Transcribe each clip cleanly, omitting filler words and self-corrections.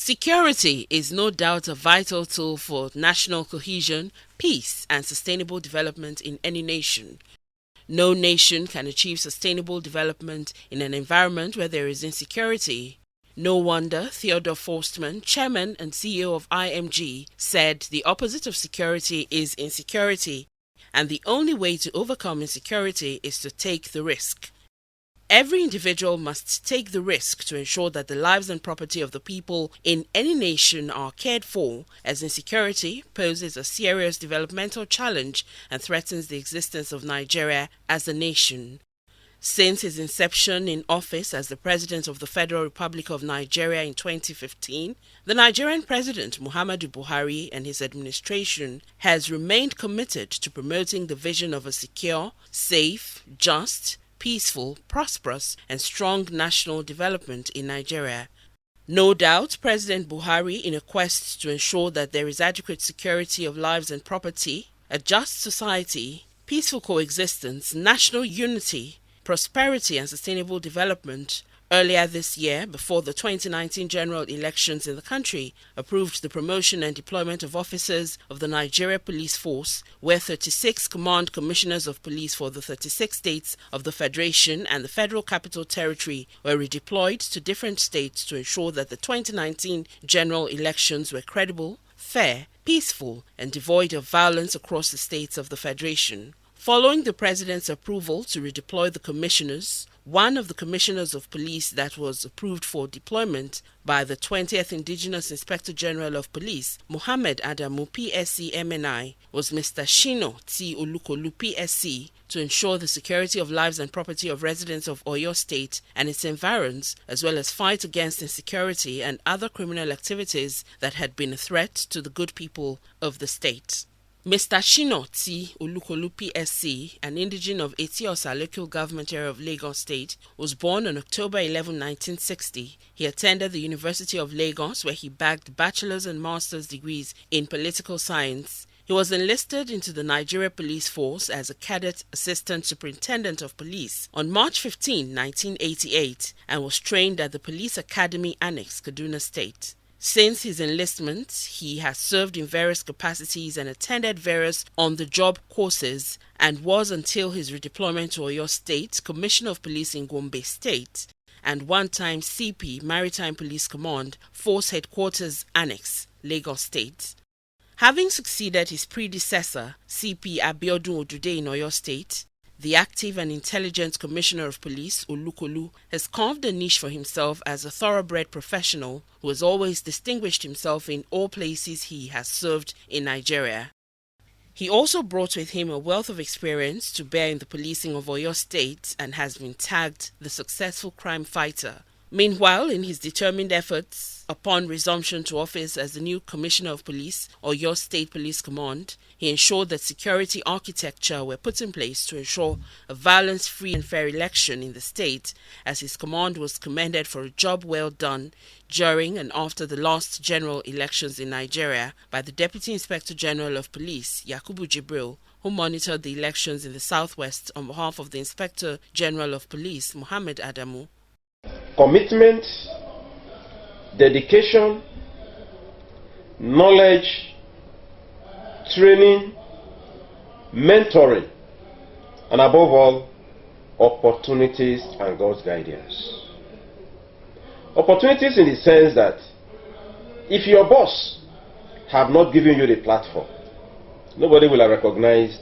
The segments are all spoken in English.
Security is no doubt a vital tool for national cohesion, peace, and sustainable development in any nation. No nation can achieve sustainable development in an environment where there is insecurity. No wonder Theodore Forstmann, chairman and CEO of IMG, said the opposite of security is insecurity, and the only way to overcome insecurity is to take the risk. Every individual must take the risk to ensure that the lives and property of the people in any nation are cared for, as insecurity poses a serious developmental challenge and threatens the existence of Nigeria as a nation. Since his inception in office as the President of the Federal Republic of Nigeria in 2015, the Nigerian President Muhammadu Buhari and his administration has remained committed to promoting the vision of a secure, safe, just, peaceful, prosperous, and strong national development in Nigeria. No doubt, President Buhari, in a quest to ensure that there is adequate security of lives and property, a just society, peaceful coexistence, national unity, prosperity, and sustainable development, earlier this year, before the 2019 general elections in the country, approved the promotion and deployment of officers of the Nigeria Police Force, where 36 command commissioners of police for the 36 states of the Federation and the Federal Capital Territory were redeployed to different states to ensure that the 2019 general elections were credible, fair, peaceful, and devoid of violence across the states of the Federation. Following the President's approval to redeploy the commissioners, one of the commissioners of police that was approved for deployment by the 20th Indigenous Inspector General of Police, Mohammed Adamu PSC MNI, was Mr. Shino T. OLUKOLU PSC, to ensure the security of lives and property of residents of Oyo State and its environs, as well as fight against insecurity and other criminal activities that had been a threat to the good people of the state. Mr. Shino T. OLUKOLU PSC, an indigene of Etiosa local government area of Lagos State, was born on October 11, 1960. He attended the University of Lagos, where he bagged bachelor's and master's degrees in political science. He was enlisted into the Nigeria Police Force as a cadet assistant superintendent of police on March 15, 1988, and was trained at the Police Academy Annex, Kaduna State. Since his enlistment, he has served in various capacities and attended various on-the-job courses, and was, until his redeployment to Oyo State, Commissioner of Police in Gombe State, and one-time CP, Maritime Police Command, Force Headquarters Annex, Lagos State. Having succeeded his predecessor, CP Abiodun Odude in Oyo State, the active and intelligent Commissioner of Police, OLUKOLU, has carved a niche for himself as a thoroughbred professional who has always distinguished himself in all places he has served in Nigeria. He also brought with him a wealth of experience to bear in the policing of Oyo State and has been tagged the successful crime fighter. Meanwhile, in his determined efforts upon resumption to office as the new Commissioner of Police, Oyo State Police Command, he ensured that security architecture were put in place to ensure a violence-free and fair election in the state, as his command was commended for a job well done during and after the last general elections in Nigeria by the Deputy Inspector General of Police, Yakubu Jibril, who monitored the elections in the southwest on behalf of the Inspector General of Police, Mohammed Adamu. Commitment, dedication, knowledge, training, mentoring, and above all, opportunities and God's guidance. Opportunities in the sense that if your boss have not given you the platform, nobody will have recognized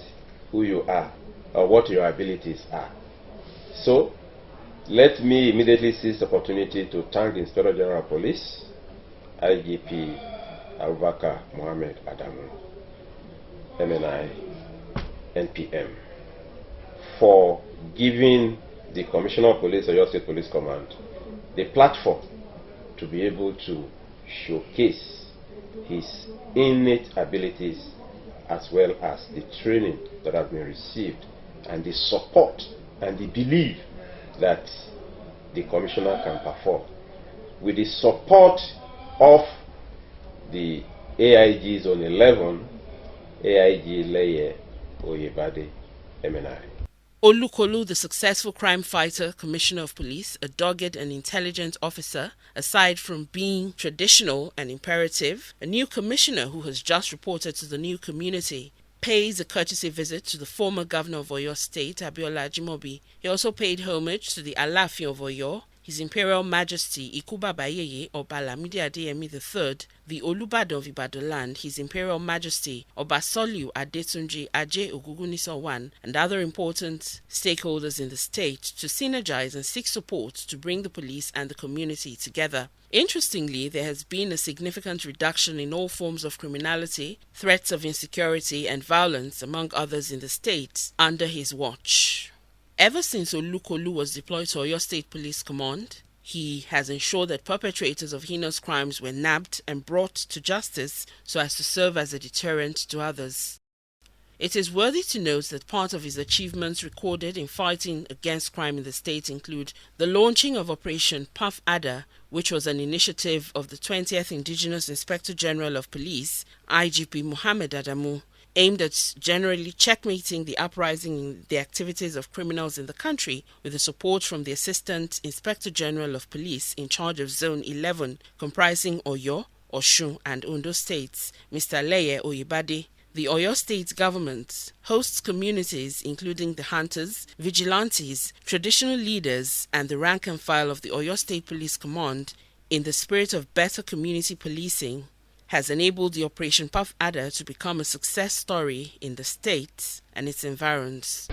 who you are or what your abilities are. So, let me immediately seize the opportunity to thank the Inspector General of Police, IGP Abubakar Mohammed Adamu, MNI, NPM, for giving the Commissioner of Police, Oyo State Police Command, the platform to be able to showcase his innate abilities as well as the training that have been received and the support and the belief that the Commissioner can perform. With the support of the AIGs on 11, AIG Leye Oyebade MNI. OLUKOLU, the successful crime fighter, commissioner of police, a dogged and intelligent officer, aside from being traditional and imperative, a new commissioner who has just reported to the new community, pays a courtesy visit to the former governor of Oyo State, Abiola Ajimobi. He also paid homage to the Alaafin of Oyo, His Imperial Majesty Ikuba Bayeye Oba Lamidi Adeyemi III, the Olubadan of Ibadan land, His Imperial Majesty Oba Soliu Adetunji Aje Ogugunisa I, and other important stakeholders in the state to synergize and seek support to bring the police and the community together. Interestingly, there has been a significant reduction in all forms of criminality, threats of insecurity and violence, among others, in the state under his watch. Ever since OLUKOLU was deployed to Oyo State Police Command, he has ensured that perpetrators of heinous crimes were nabbed and brought to justice so as to serve as a deterrent to others. It is worthy to note that part of his achievements recorded in fighting against crime in the state include the launching of Operation Puff Adder, which was an initiative of the 20th Indigenous Inspector General of Police, IGP Muhammad Adamu, aimed at generally checkmating the uprising in the activities of criminals in the country, with the support from the Assistant Inspector General of Police in charge of Zone 11, comprising Oyo, Osun and Ondo states, Mr. Leye Oyibade. The Oyo State government hosts communities including the hunters, vigilantes, traditional leaders, and the rank and file of the Oyo State Police Command in the spirit of better community policing, has enabled the Operation Puff Adder to become a success story in the state and its environs.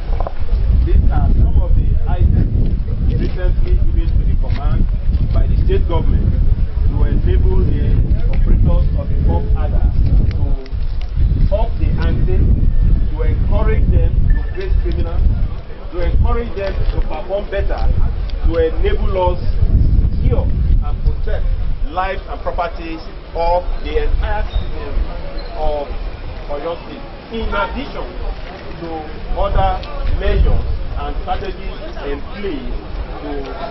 These are some of the items recently given to the command by the state government to enable the operators of the Puff Adder to up the ante, to encourage them to face criminals, to encourage them to perform better, to enable us to secure and protect lives and properties of the entire citizens of Oyo State, in addition to other measures and strategies in place to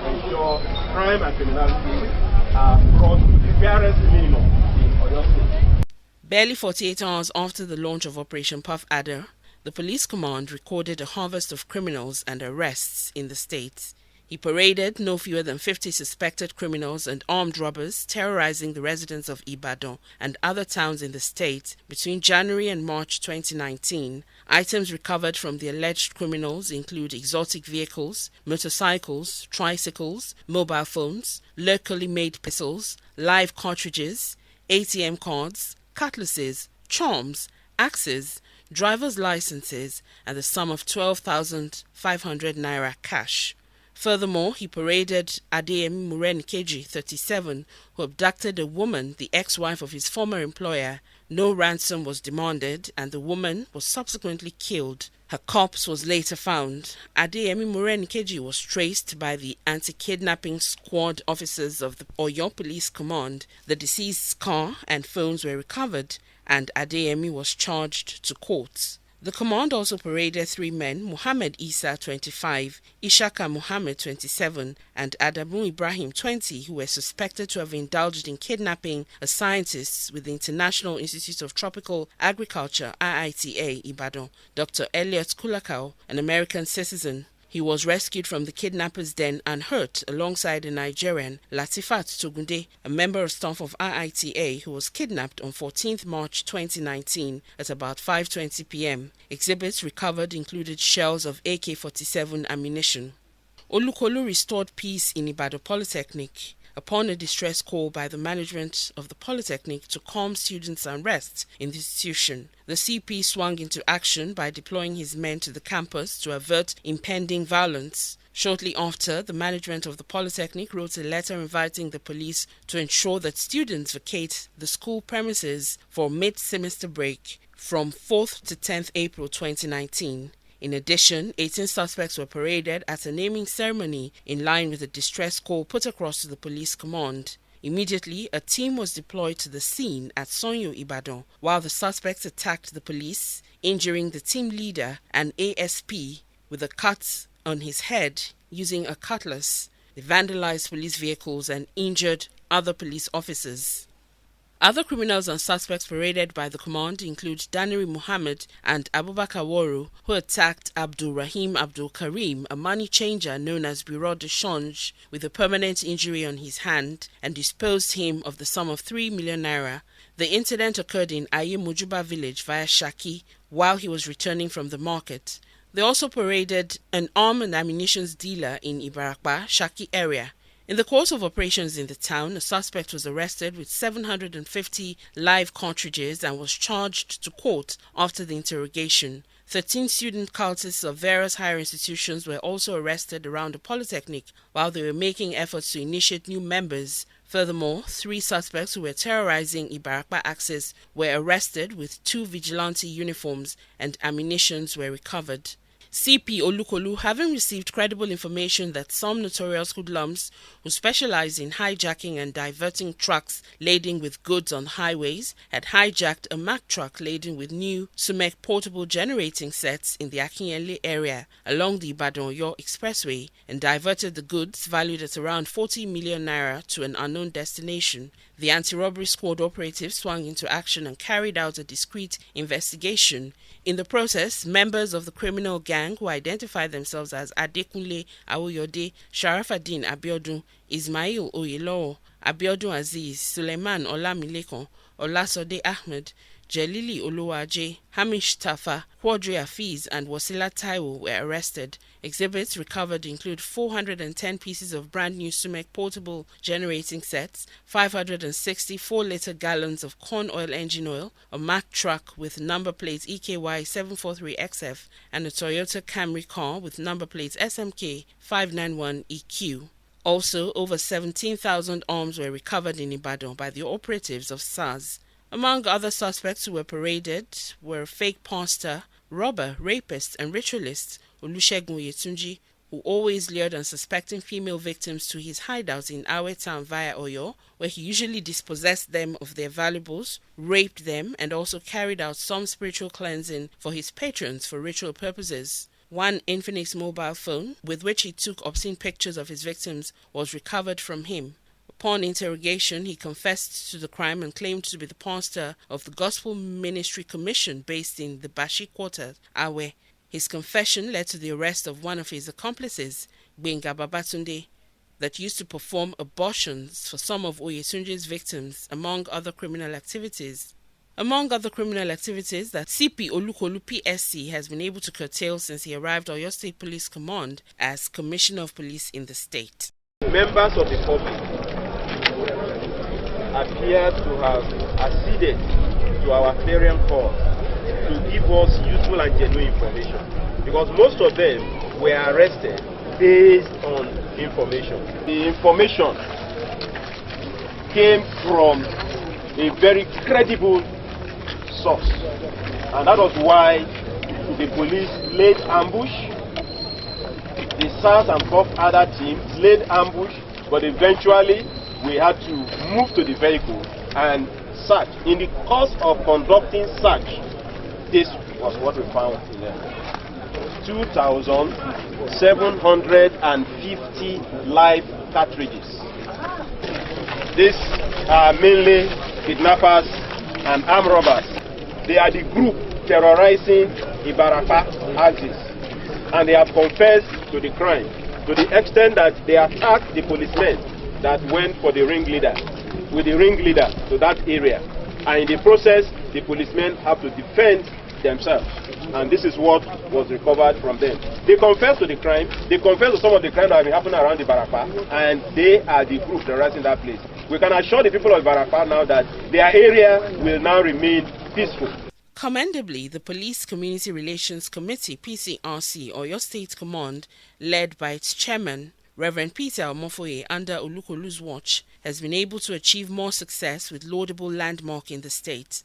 ensure crime and criminality are brought to the barest minimum in Oyo State. Barely 48 hours after the launch of Operation Puff Adder, the police command recorded a harvest of criminals and arrests in the state. He paraded no fewer than 50 suspected criminals and armed robbers terrorizing the residents of Ibadan and other towns in the state between January and March 2019. Items recovered from the alleged criminals include exotic vehicles, motorcycles, tricycles, mobile phones, locally made pistols, live cartridges, ATM cards, cutlasses, charms, axes, driver's licenses, and the sum of 12,500 naira cash. Furthermore, he paraded Adeyemi Morenikeji, 37, who abducted a woman, the ex-wife of his former employer. No ransom was demanded, and the woman was subsequently killed. Her corpse was later found. Adeyemi Morenikeji was traced by the anti-kidnapping squad officers of the Oyo Police Command. The deceased's car and phones were recovered, and Adeyemi was charged to court. The command also paraded 3 men, Muhammad Isa, 25, Ishaka Muhammad, 27, and Adamu Ibrahim, 20, who were suspected to have indulged in kidnapping a scientist with the International Institute of Tropical Agriculture, IITA, Ibadan, Dr. Elliot Kulakau, an American citizen. He was rescued from the kidnappers' den unhurt alongside a Nigerian, Latifat Togunde, a member of staff of IITA, who was kidnapped on 14th March 2019 at about 5:20 p.m. Exhibits recovered included shells of AK-47 ammunition. OLUKOLU restored peace in Ibadan Polytechnic upon a distress call by the management of the Polytechnic to calm students' unrest in the institution. The CP swung into action by deploying his men to the campus to avert impending violence. Shortly after, the management of the Polytechnic wrote a letter inviting the police to ensure that students vacate the school premises for mid-semester break from 4th to 10th April 2019. In addition, 18 suspects were paraded at a naming ceremony in line with the distress call put across to the police command. Immediately, a team was deployed to the scene at Sonyo, Ibadan, while the suspects attacked the police, injuring the team leader, an ASP, with a cut on his head using a cutlass. They vandalized police vehicles and injured other police officers. Other criminals and suspects paraded by the command include Daniri Muhammad and Abubakar Waro, who attacked Abdul Rahim Abdul Karim, a money changer known as Bureau de Change, with a permanent injury on his hand, and disposed him of the sum of 3 million naira. The incident occurred in Aye Mujuba village via Shaki while he was returning from the market. They also paraded an arms and ammunition dealer in Ibarakba, Shaki area. In the course of operations in the town, a suspect was arrested with 750 live cartridges and was charged to court after the interrogation. 13 student cultists of various higher institutions were also arrested around the Polytechnic while they were making efforts to initiate new members. Furthermore, 3 suspects who were terrorizing Ibarakba access were arrested with 2 vigilante uniforms and ammunitions were recovered. CP OLUKOLU, having received credible information that some notorious hoodlums who specialize in hijacking and diverting trucks laden with goods on highways, had hijacked a Mack truck laden with new Sumek portable generating sets in the Akinyele area along the Ibadan-Oyo Expressway and diverted the goods valued at around 40 million naira to an unknown destination. The anti-robbery squad operatives swung into action and carried out a discreet investigation. In the process, members of the criminal gang who identified themselves as Adekunle Awoyode, Sharafaddin Abiodun, Ismail Oyelowo, Abiodun Aziz, Suleiman Olamilekan, Olasode Ahmed, Jelili Oluwaje, Hamish Tafa, Quadri Afiz and Wasila Taiwo were arrested. Exhibits recovered include 410 pieces of brand new Sumek portable generating sets, 560 4-liter gallons of corn oil engine oil, a Mack truck with number plates EKY 743XF, and a Toyota Camry car with number plates SMK 591EQ. Also, over 17,000 arms were recovered in Ibadan by the operatives of SARS. Among other suspects who were paraded were fake pastor, robber, rapist, and ritualist Olusegun Yetunji, who always lured unsuspecting female victims to his hideout in Awe town via Oyo, where he usually dispossessed them of their valuables, raped them, and also carried out some spiritual cleansing for his patrons for ritual purposes. One Infinix mobile phone, with which he took obscene pictures of his victims, was recovered from him. Upon interrogation, he confessed to the crime and claimed to be the pastor of the Gospel Ministry Commission based in the Bashi Quarter, Awe. His confession led to the arrest of one of his accomplices, Gbenga Babatunde, that used to perform abortions for some of Oyetunji's victims, among other criminal activities. Among other criminal activities that CP OLUKOLU PSC has been able to curtail since he arrived at Oyo State Police Command as Commissioner of Police in the state. Members of the public appear to have acceded to our clarion call to give us useful and genuine information, because most of them were arrested based on information. The information came from a very credible source, and that was why the police laid ambush. The SARS and both other teams laid ambush, but eventually we had to move to the vehicle and search. In the course of conducting search, this was what we found in there. 2,750 live cartridges. These are mainly kidnappers and armed robbers. They are the group terrorizing Ibarakba axis, and they have confessed to the crime to the extent that they attacked the policemen that went for the ringleader, with the ringleader to that area, and in the process the policemen have to defend themselves, and this is what was recovered from them. They confessed to the crime, they confessed to some of the crime that have been happening around the Ibarakba, and they are the group terrorizing that place. We can assure the people of Ibarakba now that their area will now remain peaceful. Commendably, the Police Community Relations Committee, PCRC, Oyo State Command, led by its chairman, Reverend Peter Omofoye, under OLUKOLU's watch, has been able to achieve more success with laudable landmark in the state.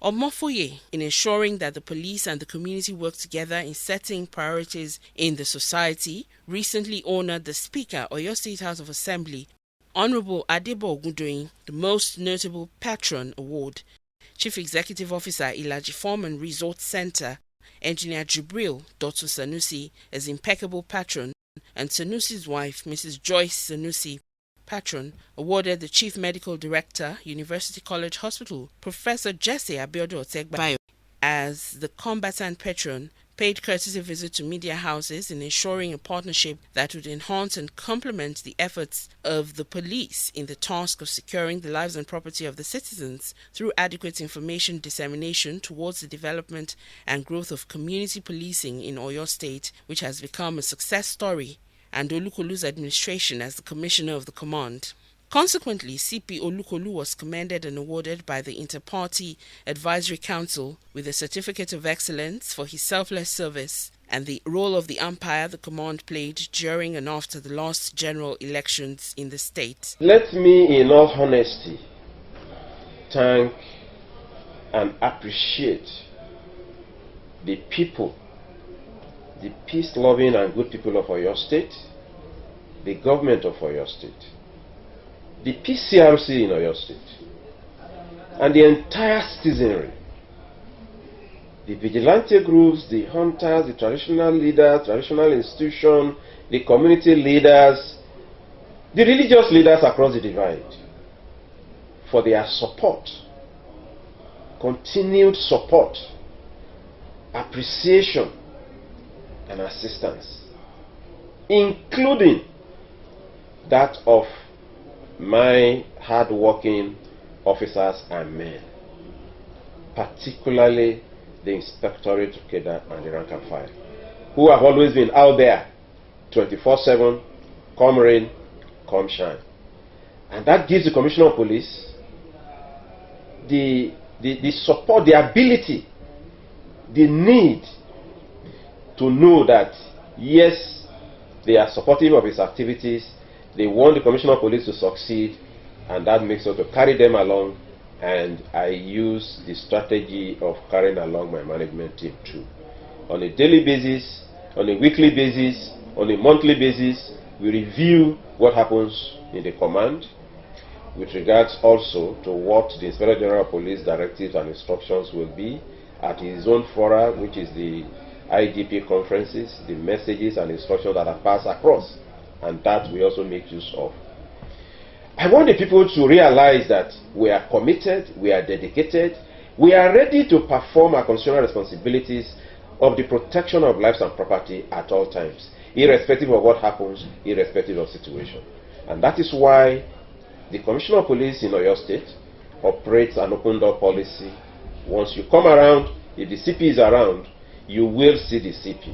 Omofoye, in ensuring that the police and the community work together in setting priorities in the society, recently honored the Speaker, Oyo State House of Assembly, Honorable Adebo Ogundoyin, the Most Notable Patron Award. Chief Executive Officer, Ilaji Farm and Resort Center, Engineer Jibril Dr. Sanusi, as impeccable patron, and Sanusi's wife, Mrs. Joyce Sanusi, patron, awarded the Chief Medical Director, University College Hospital, Professor Jesse Abiodun Otegbayo, as the combatant patron, paid courtesy visit to media houses in ensuring a partnership that would enhance and complement the efforts of the police in the task of securing the lives and property of the citizens through adequate information dissemination towards the development and growth of community policing in Oyo State, which has become a success story, and OLUKOLU's administration as the commissioner of the command. Consequently, CP OLUKOLU was commended and awarded by the Inter-Party Advisory Council with a Certificate of Excellence for his selfless service and the role of the umpire the command played during and after the last general elections in the state. Let me, in all honesty, thank and appreciate the people, the peace-loving and good people of Oyo State, the government of Oyo State, the PCRC in Oyo State, and the entire citizenry, the vigilante groups, the hunters, the traditional leaders, traditional institutions, the community leaders, the religious leaders across the divide, for their support, continued support, appreciation, and assistance, including that of my hard-working officers and men, particularly the Inspectorate Together and the rank and file, who have always been out there 24/7, come rain, come shine. And that gives the Commissioner of Police the support, the ability, the need to know that, yes, they are supportive of his activities. They want the Commissioner of Police to succeed, and that makes us to carry them along, and I use the strategy of carrying along my management team too. On a daily basis, on a weekly basis, on a monthly basis, we review what happens in the command with regards also to what the Inspector General of Police directives and instructions will be at his own fora, which is the IGP conferences, the messages and instructions that are passed across, and that we also make use of. I want the people to realize that we are committed, we are dedicated, we are ready to perform our constitutional responsibilities of the protection of lives and property at all times, irrespective of what happens, irrespective of situation. And that is why the Commissioner of Police in Oyo State operates an open door policy. Once you come around, if the CP is around, you will see the CP.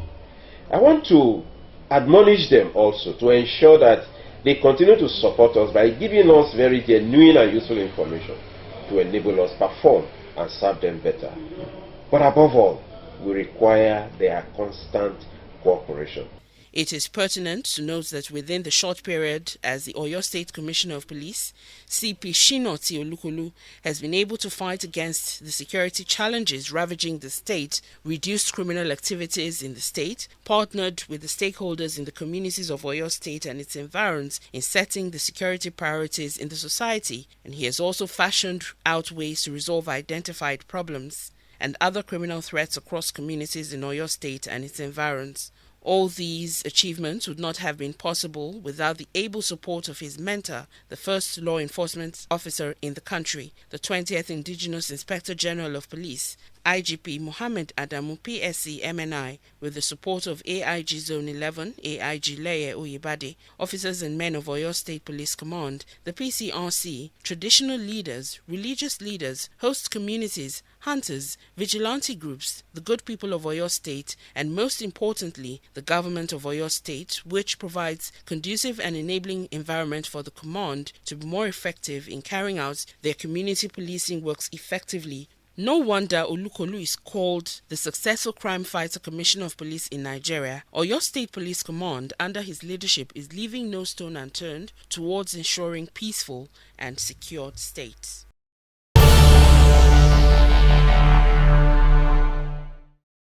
I want to admonish them also to ensure that they continue to support us by giving us very genuine and useful information to enable us perform and serve them better. But above all, we require their constant cooperation. It is pertinent to note that within the short period as the Oyo State Commissioner of Police, CP Shinoti OLUKOLU has been able to fight against the security challenges ravaging the state, reduced criminal activities in the state, partnered with the stakeholders in the communities of Oyo State and its environs in setting the security priorities in the society, and he has also fashioned out ways to resolve identified problems and other criminal threats across communities in Oyo State and its environs. All these achievements would not have been possible without the able support of his mentor, the first law enforcement officer in the country, the 20th Indigenous Inspector General of Police, IGP Mohammed Adamu PSC MNI, with the support of AIG Zone 11, AIG Leye Oyebade, officers and men of Oyo State Police Command, the PCRC, traditional leaders, religious leaders, host communities, hunters, vigilante groups, the good people of Oyo State, and most importantly, the government of Oyo State, which provides conducive and enabling environment for the command to be more effective in carrying out their community policing works effectively. No wonder OLUKOLU is called the successful crime fighter commissioner of police in Nigeria. Oyo State Police Command, under his leadership, is leaving no stone unturned towards ensuring peaceful and secured states.